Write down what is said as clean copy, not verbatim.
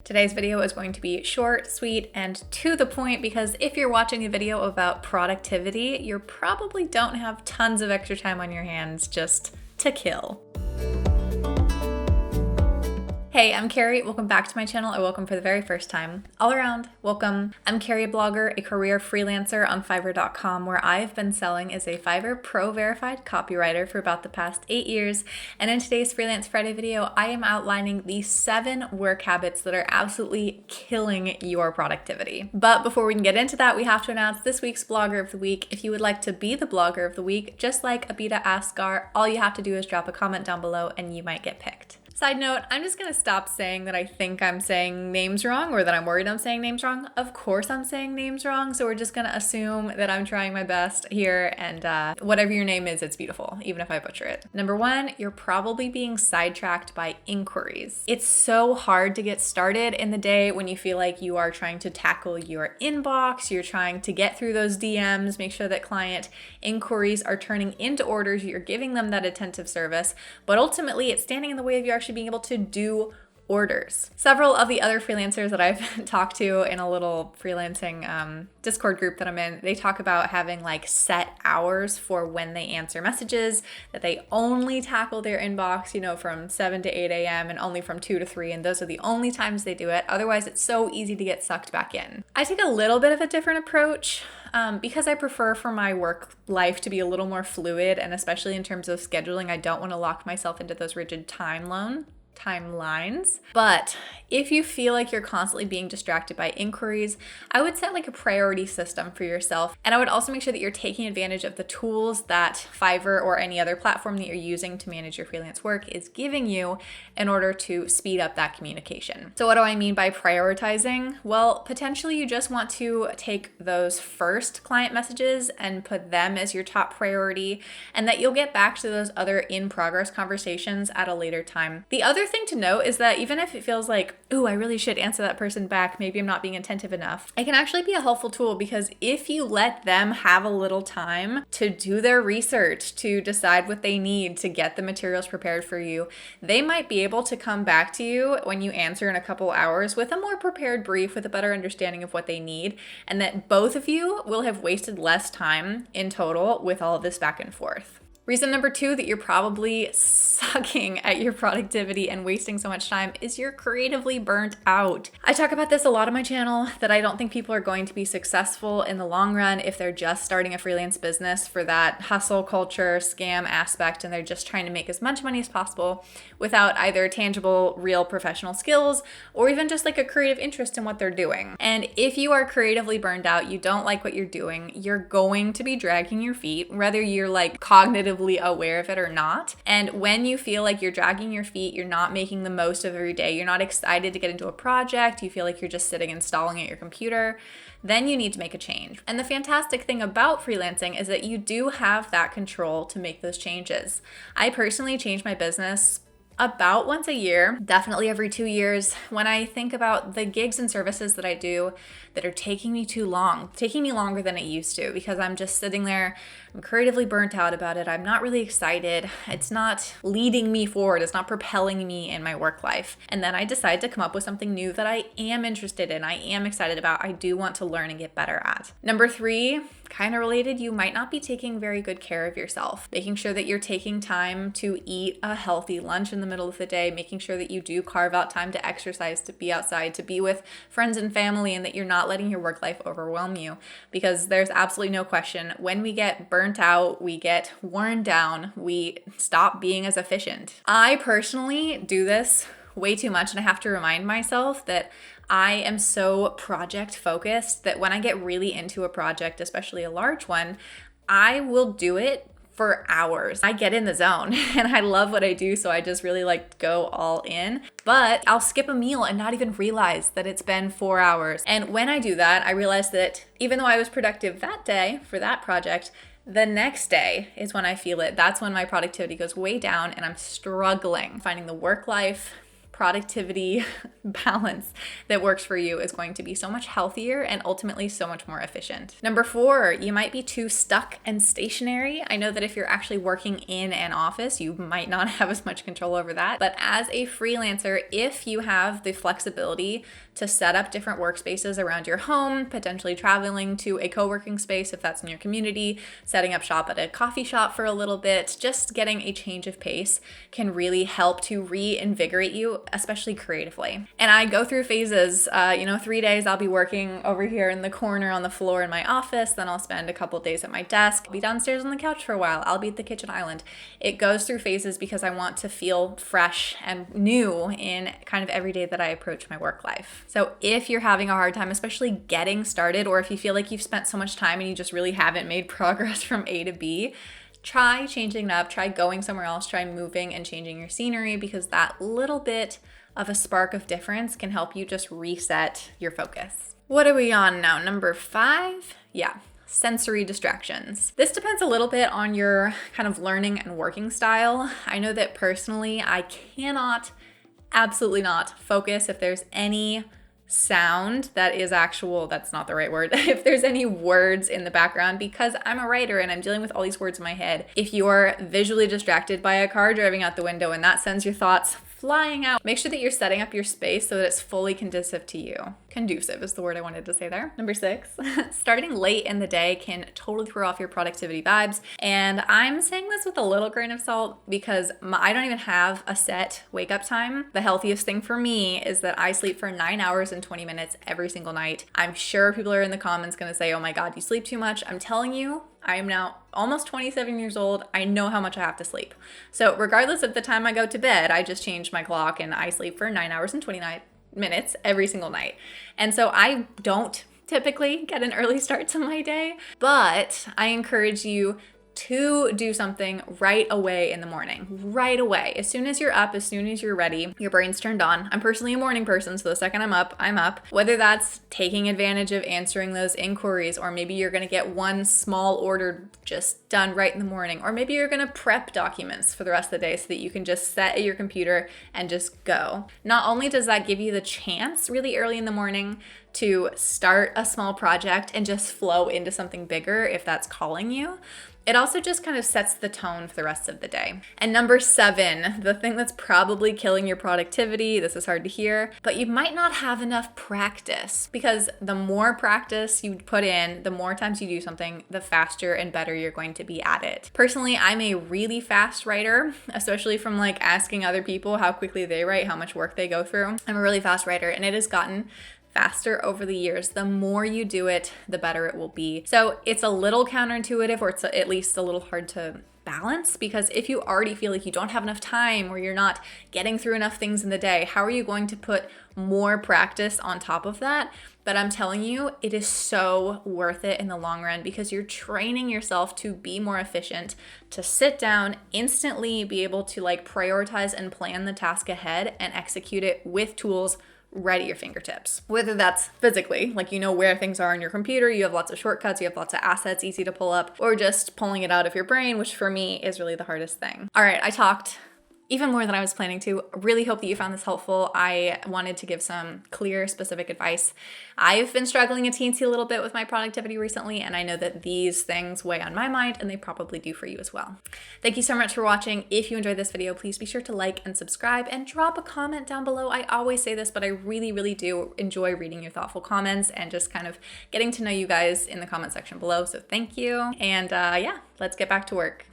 Today's video is going to be short, sweet, and to the point because if you're watching a video about productivity, you probably don't have tons of extra time on your hands just to kill. Hey, I'm Carrie. Welcome back to my channel, or welcome for the very first time. All around, welcome. I'm Carrieblogger, a career freelancer on Fiverr.com, where I've been selling as a Fiverr Pro verified copywriter for about the past 8 years. And in today's Freelance Friday video, I am outlining the 7 work habits that are absolutely killing your productivity. But before we can get into that, we have to announce this week's Blogger of the Week. If you would like to be the Blogger of the Week, just like Abida Asghar, all you have to do is drop a comment down below and you might get picked. Side note, I'm just going to stop saying that I think I'm saying names wrong or that I'm worried I'm saying names wrong. Of course I'm saying names wrong, so we're just going to assume that I'm trying my best here, and whatever your name is, it's beautiful, even if I butcher it. Number 1, you're probably being sidetracked by inquiries. It's so hard to get started in the day when you feel like you are trying to tackle your inbox, you're trying to get through those DMs, make sure that client inquiries are turning into orders, you're giving them that attentive service, but ultimately it's standing in the way of you actually being able to do orders. Several of the other freelancers that I've talked to in a little freelancing Discord group that I'm in, they talk about having like set hours for when they answer messages, that they only tackle their inbox, from 7 to 8 a.m. and only from 2 to 3, and those are the only times they do it. Otherwise, it's so easy to get sucked back in. I take a little bit of a different approach because I prefer for my work life to be a little more fluid, and especially in terms of scheduling, I don't want to lock myself into those rigid timelines. But if you feel like you're constantly being distracted by inquiries, I would set like a priority system for yourself. And I would also make sure that you're taking advantage of the tools that Fiverr or any other platform that you're using to manage your freelance work is giving you in order to speed up that communication. So what do I mean by prioritizing? Well, potentially you just want to take those first client messages and put them as your top priority, and that you'll get back to those other in-progress conversations at a later time. The other thing to note is that even if it feels like, ooh, I really should answer that person back, maybe I'm not being attentive enough, it can actually be a helpful tool, because if you let them have a little time to do their research, to decide what they need, to get the materials prepared for you, they might be able to come back to you when you answer in a couple hours with a more prepared brief, with a better understanding of what they need, and that both of you will have wasted less time in total with all of this back and forth. Reason number 2 that you're probably sucking at your productivity and wasting so much time is you're creatively burnt out. I talk about this a lot on my channel, that I don't think people are going to be successful in the long run if they're just starting a freelance business for that hustle culture, scam aspect, and they're just trying to make as much money as possible without either tangible, real professional skills or even just like a creative interest in what they're doing. And if you are creatively burned out, you don't like what you're doing, you're going to be dragging your feet, whether you're like cognitively aware of it or not. And when you feel like you're dragging your feet, you're not making the most of every day, you're not excited to get into a project, you feel like you're just sitting and stalling at your computer, then you need to make a change. And the fantastic thing about freelancing is that you do have that control to make those changes. I personally change my business about once a year, definitely every 2 years, when I think about the gigs and services that I do that are taking me too long, taking me longer than it used to, because I'm just sitting there, I'm creatively burnt out about it, I'm not really excited, it's not leading me forward, it's not propelling me in my work life. And then I decide to come up with something new that I am interested in, I am excited about, I do want to learn and get better at. Number 3, kind of related, you might not be taking very good care of yourself. Making sure that you're taking time to eat a healthy lunch in the middle of the day, making sure that you do carve out time to exercise, to be outside, to be with friends and family, and that you're not letting your work life overwhelm you. Because there's absolutely no question, when we get burnt out, we get worn down, we stop being as efficient. I personally do this way too much, and I have to remind myself that I am so project focused that when I get really into a project, especially a large one, I will do it for hours. I get in the zone and I love what I do, so I just really like to go all in. But I'll skip a meal and not even realize that it's been 4 hours. And when I do that, I realize that even though I was productive that day for that project, the next day is when I feel it. That's when my productivity goes way down and I'm struggling finding the work life productivity balance that works for you is going to be so much healthier and ultimately so much more efficient. Number 4, you might be too stuck and stationary. I know that if you're actually working in an office, you might not have as much control over that. But as a freelancer, if you have the flexibility to set up different workspaces around your home, potentially traveling to a co-working space if that's in your community, setting up shop at a coffee shop for a little bit, just getting a change of pace can really help to reinvigorate you, especially creatively. And I go through phases, 3 days I'll be working over here in the corner on the floor in my office, then I'll spend a couple days at my desk, I'll be downstairs on the couch for a while, I'll be at the kitchen island. It goes through phases because I want to feel fresh and new in kind of every day that I approach my work life. So if you're having a hard time, especially getting started, or if you feel like you've spent so much time and you just really haven't made progress from A to B, try changing it up, try going somewhere else, try moving and changing your scenery, because that little bit of a spark of difference can help you just reset your focus. What are we on now? Number 5? Yeah. Sensory distractions. This depends a little bit on your kind of learning and working style. I know that personally, I cannot, absolutely not focus if there's any sound that's not the right word, if there's any words in the background, because I'm a writer and I'm dealing with all these words in my head. If you're visually distracted by a car driving out the window and that sends your thoughts flying out, make sure that you're setting up your space so that it's fully conducive to you. Conducive is the word I wanted to say there. Number 6, starting late in the day can totally throw off your productivity vibes. And I'm saying this with a little grain of salt because I don't even have a set wake up time. The healthiest thing for me is that I sleep for 9 hours and 20 minutes every single night. I'm sure people are in the comments going to say, oh my God, you sleep too much. I'm telling you, I am now almost 27 years old. I know how much I have to sleep. So regardless of the time I go to bed, I just change my clock and I sleep for 9 hours and 29 minutes every single night. And so I don't typically get an early start to my day, but I encourage you to do something right away in the morning, right away. As soon as you're up, as soon as you're ready, your brain's turned on. I'm personally a morning person, so the second I'm up, I'm up. Whether that's taking advantage of answering those inquiries, or maybe you're gonna get one small order just done right in the morning, or maybe you're gonna prep documents for the rest of the day so that you can just set at your computer and just go. Not only does that give you the chance really early in the morning to start a small project and just flow into something bigger if that's calling you, it also just kind of sets the tone for the rest of the day. And number 7, the thing that's probably killing your productivity, this is hard to hear, but you might not have enough practice, because the more practice you put in, the more times you do something, the faster and better you're going to be at it. Personally, I'm a really fast writer, especially from like asking other people how quickly they write, how much work they go through. I'm a really fast writer, and it has gotten faster over the years. The more you do it, the better it will be. So it's a little counterintuitive, or it's at least a little hard to balance, because if you already feel like you don't have enough time or you're not getting through enough things in the day, how are you going to put more practice on top of that? But I'm telling you, it is so worth it in the long run, because you're training yourself to be more efficient, to sit down, instantly be able to like prioritize and plan the task ahead and execute it with tools right at your fingertips. Whether that's physically, like you know where things are on your computer, you have lots of shortcuts, you have lots of assets easy to pull up, or just pulling it out of your brain, which for me is really the hardest thing. All right, I talked even more than I was planning to. Really hope that you found this helpful. I wanted to give some clear, specific advice. I've been struggling a teensy little bit with my productivity recently, and I know that these things weigh on my mind, and they probably do for you as well. Thank you so much for watching. If you enjoyed this video, please be sure to like and subscribe and drop a comment down below. I always say this, but I really, really do enjoy reading your thoughtful comments and just kind of getting to know you guys in the comment section below. So thank you. And yeah, let's get back to work.